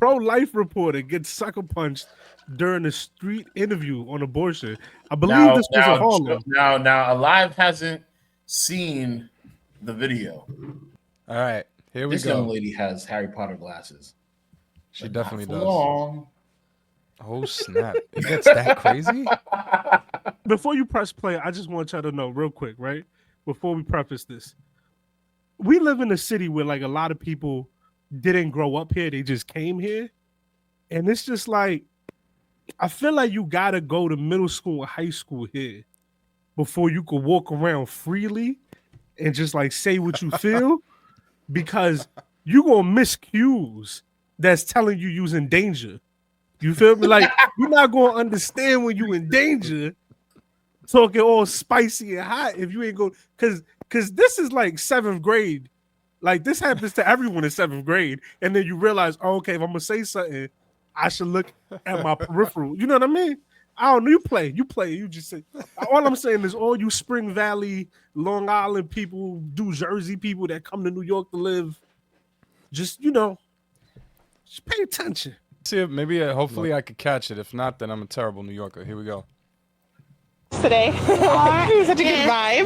pro-life reporter gets sucker punched during a street interview on abortion. I believe this was in Harlem. Now, Alive hasn't seen the video. All right, here we go. This young lady has Harry Potter glasses. She definitely does. Long. Oh snap! It gets that crazy. Before you press play, I just want y'all to know real quick, right? Before we preface this, we live in a city where like a lot of people didn't grow up here; they just came here, and it's just like I feel like you gotta go to middle school or high school here before you could walk around freely and just like say what you feel, because you gonna miss cues that's telling you in danger. You feel me? Like you're not gonna understand when you in danger, talking all spicy and hot if you ain't go because this is like 7th grade. Like this happens to everyone in 7th grade, and then you realize, oh, okay, if I'm gonna say something, I should look at my peripheral. You know what I mean? I don't know. You play. You just say. All I'm saying is, all you Spring Valley, Long Island people, New Jersey people that come to New York to live, just just pay attention. See, maybe hopefully I could catch it. If not, then I'm a terrible New Yorker. Here we go. Today, such a good vibe.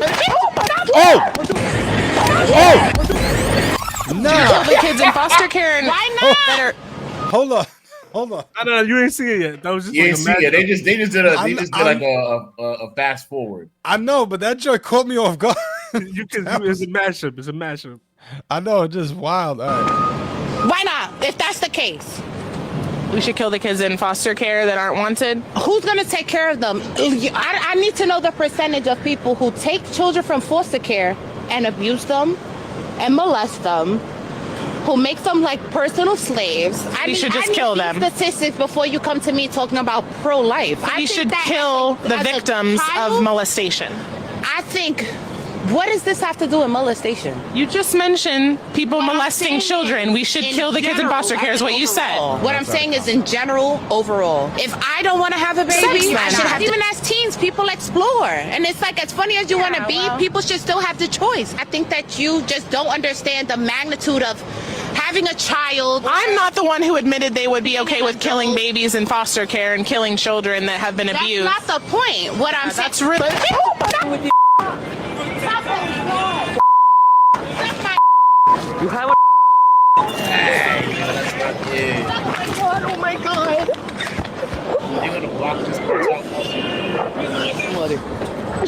Nah. The kids in foster care and Why not? Hold on. No, you ain't see it yet. That was just You like didn't see it. They just did like a fast forward. I know, but that joke caught me off guard. It's a mashup. It's a mashup. I know, it's just wild. All right. Why not? If that's the case, we should kill the kids in foster care that aren't wanted. who's gonna take care of them? I need to know the percentage of people who take children from foster care and abuse them and molest them, who make them like personal slaves. We should just kill them. Statistics before you come to me talking about pro-life. We should kill the victims of molestation. I think. What does this have to do with molestation? You just mentioned people molesting children. We should kill the kids in foster care is what you said. What I'm saying is in general, overall. If I don't want to have a baby, I should have to. Even as teens, people explore. And it's like, as funny as you want to be, people should still have the choice. I think that you just don't understand the magnitude of having a child. I'm not the one who admitted they would be okay with killing babies in foster care and killing children that have been abused. That's not the point. What I'm saying. That's really... You have a oh my god. You're gonna block this part.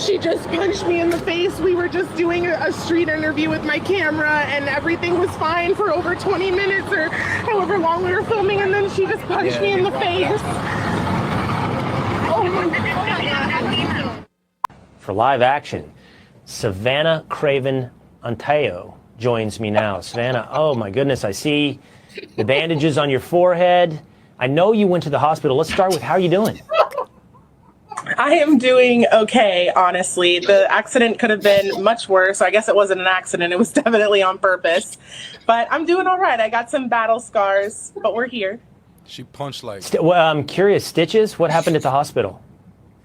She just punched me in the face. We were just doing a street interview with my camera and everything was fine for over 20 minutes or however long we were filming, and then she just punched me in the face. Oh my god. For live action, Savannah Craven Anteo joins me now. Savannah, oh my goodness, I see the bandages on your forehead. I know you went to the hospital. Let's start with, how are you doing? I am doing okay, honestly. The accident could have been much worse. I guess it wasn't an accident. It was definitely on purpose. But I'm doing all right. I got some battle scars, but we're here. She punched like... Well, I'm curious, stitches? What happened at the hospital?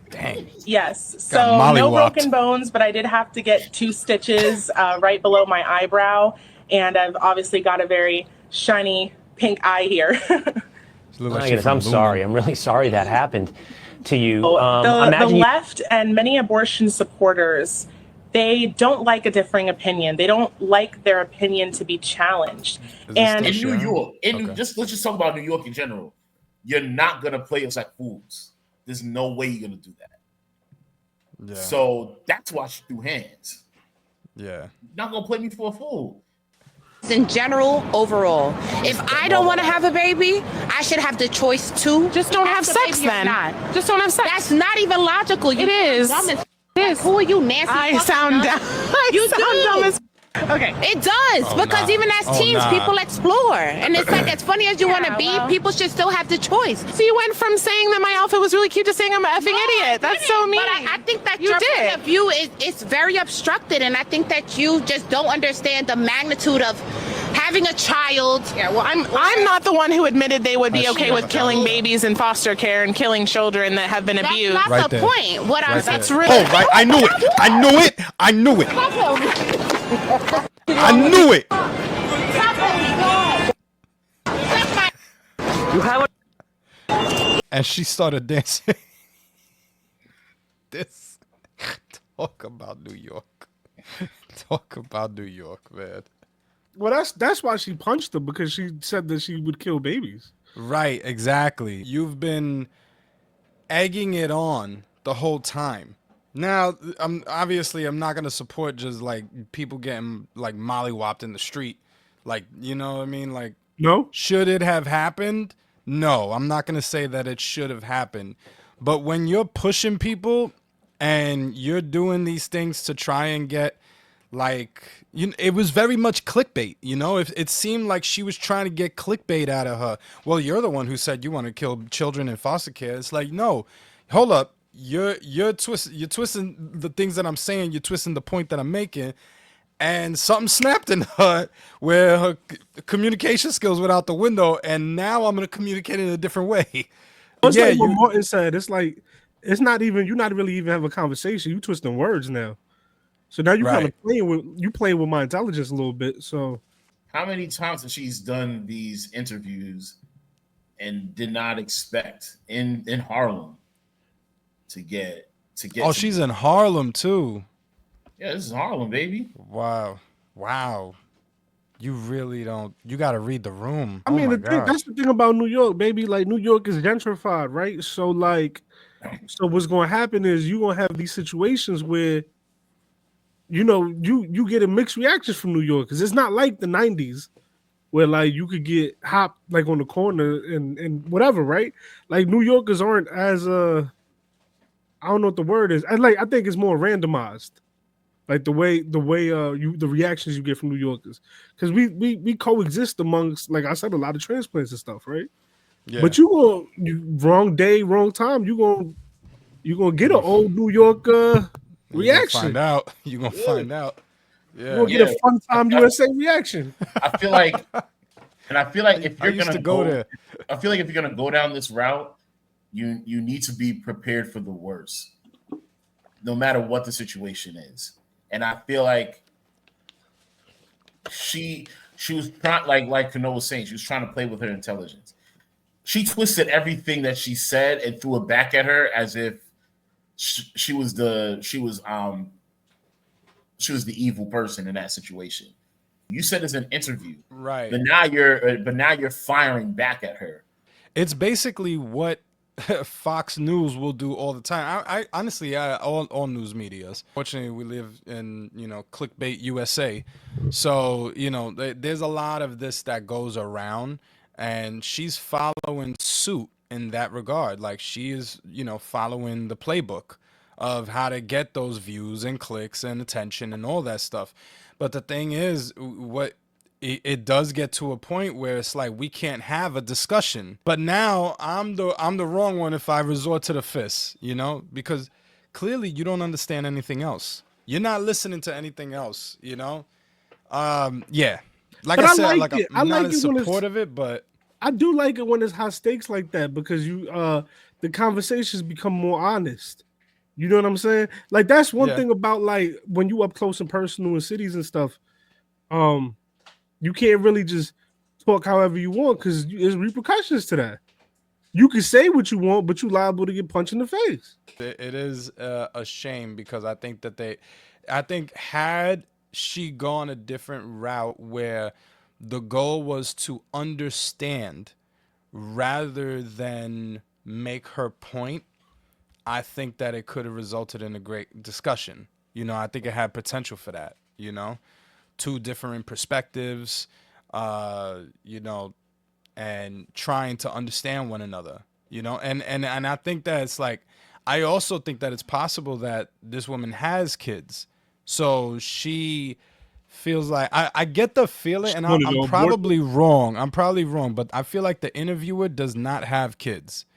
Dang. Yes. So no broken bones, but I did have to get 2 stitches right below my eyebrow. And I've obviously got a very shiny pink eye here. Like I'm sorry. I'm really sorry that happened to you. The left and many abortion supporters, they don't like a differing opinion. They don't like their opinion to be challenged. And in New York, let's just talk about New York in general. You're not gonna play us like fools. There's no way you're gonna do that. Yeah. So that's why she threw hands. Yeah. You're not gonna play me for a fool. In general, overall. If I don't want to have a baby, I should have the choice to. Just don't have sex then. Just don't have sex. That's not even logical. It is. It is. Who are you, Nancy? I sound dumb. You sound dumb as okay. It does, because even as teens, people explore. And it's like, as funny as you want to be, people should still have the choice. So you went from saying that my outfit was really cute to saying I'm an effing idiot. That's so mean. But I think that your point of view is very obstructed, and I think that you just don't understand the magnitude of having a child. Yeah, well, I'm not the one who admitted they would be okay with killing babies in foster care and killing children that have been abused. That's not the point. What I'm saying. That's really... Oh, right. I knew it. I knew it. I knew it. I knew it. You have And she started dancing. This. Talk about New York. Talk about New York, man. Well, that's why she punched him, because she said that she would kill babies. Right, exactly. You've been egging it on the whole time. Now, I'm not gonna support just like people getting like mollywopped in the street, like, you know what I mean? Like, No, should it have happened? No, I'm not gonna say that it should have happened. But when you're pushing people and you're doing these things to try and get like, it was very much clickbait, you know. It seemed like she was trying to get clickbait out of her. Well, you're the one who said you want to kill children in foster care. It's like, no, hold up, you're twisting the things that I'm saying. You're twisting the point that I'm making, and something snapped in her where her communication skills went out the window, and now I'm gonna communicate in a different way. it's like what Martin said. It's like it's not even, you're not really even having a conversation. You twisting words now. So now you kind of playing with my intelligence a little bit. So how many times has she's done these interviews and did not expect in Harlem to get Oh, she's in Harlem too. Yeah, this is Harlem, baby. Wow. You really don't. You got to read the room. I mean, that's the thing about New York, baby. Like, New York is gentrified, right? So like, so what's going to happen is you're going to have these situations where, you know, you get a mixed reactions from New York, because it's not like the 90s where like you could get hopped like on the corner and whatever, right? Like, New Yorkers aren't as I don't know what the word is. I think it's more randomized. Like the way the reactions you get from New Yorkers, because we coexist amongst, like I said, a lot of transplants and stuff, right? Yeah. But you wrong day, wrong time. You gonna get an old New York reaction. You're gonna find out. Yeah. You're gonna get a fun time USA reaction. I feel like if you're gonna go there, I feel like if you're gonna go down this route, you need to be prepared for the worst, no matter what the situation is. And I feel like she was trying, like Kano was saying, she was trying to play with her intelligence. She twisted everything that she said and threw it back at her as if she was the evil person in that situation. You said it's an interview, right? But now you're firing back at her. It's basically what Fox News will do all the time. I honestly, all news medias. Fortunately, we live in, clickbait USA, so there's a lot of this that goes around, and she's following suit in that regard. Like, she is, following the playbook of how to get those views and clicks and attention and all that stuff. But the thing is, it does get to a point where it's like we can't have a discussion. But now I'm the wrong one if I resort to the fists, because clearly you don't understand anything else. You're not listening to anything else, Yeah. Like I said, I'm not in support of it, but I do like it when it's high stakes like that, because the conversations become more honest. You know what I'm saying? Like, that's one thing about, like, when you up close and personal in cities and stuff. You can't really just talk however you want, because there's repercussions to that. You can say what you want, but you're liable to get punched in the face. It is a shame, because I think had she gone a different route where the goal was to understand rather than make her point, I think that it could have resulted in a great discussion. I think it had potential for that, two different perspectives, and trying to understand one another, and I think that it's like, I also think that it's possible that this woman has kids, so she feels like, I get the feeling, and I'm probably wrong, but I feel like the interviewer does not have kids.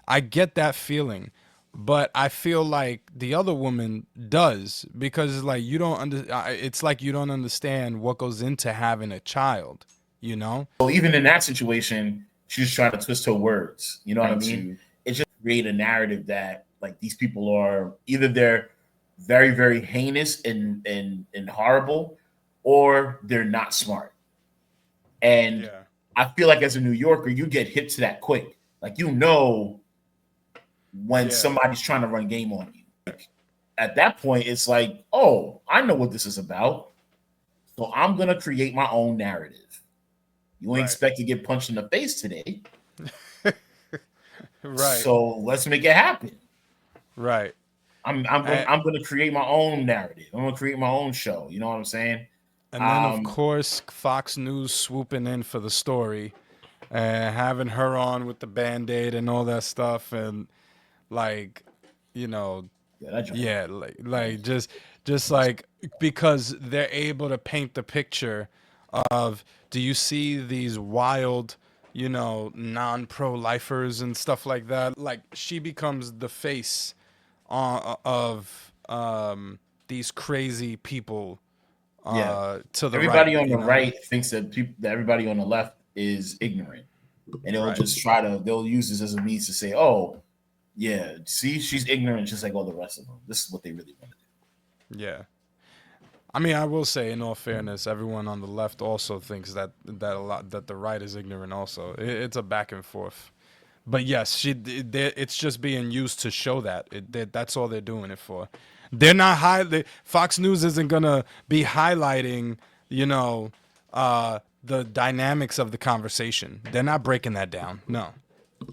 I get that feeling. But I feel like the other woman does, because it's like it's like you don't understand what goes into having a child, Well, even in that situation, she's trying to twist her words. You know what I mean? It just create a narrative that, like, these people are either they're very, very heinous and horrible, or they're not smart. And I feel like as a New Yorker, you get hit to that quick. Like, you know when somebody's trying to run game on you. Like, at that point, it's like, oh, I know what this is about. So I'm going to create my own narrative. You ain't expect to get punched in the face today. Right. So let's make it happen. Right. I'm going to create my own narrative. I'm going to create my own show. You know what I'm saying? And then, of course, Fox News swooping in for the story and having her on with the Band-Aid and all that stuff. And, like, you know, just like, because they're able to paint the picture of, do you see these wild, you know, non-pro-lifers and stuff like that? Like, she becomes the face of these crazy people. To the everybody right, on the right thinks that everybody on the left is ignorant, and they'll just they'll use this as a means to say, oh yeah, see, she's ignorant just like all the rest of them. This is what they really want to do. Yeah, I mean, I will say, in all fairness, everyone on the left also thinks that the right is ignorant also. It's a back and forth, but yes, it's just being used to show that that's all they're doing it for. They're not Fox News isn't gonna be highlighting, you know, the dynamics of the conversation. They're not breaking that down. No,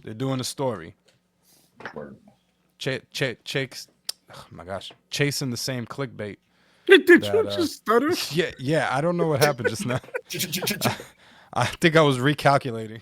they're doing a story. Oh my gosh, chasing the same clickbait. Did you just stutter? Yeah. I don't know what happened just now. I think I was recalculating.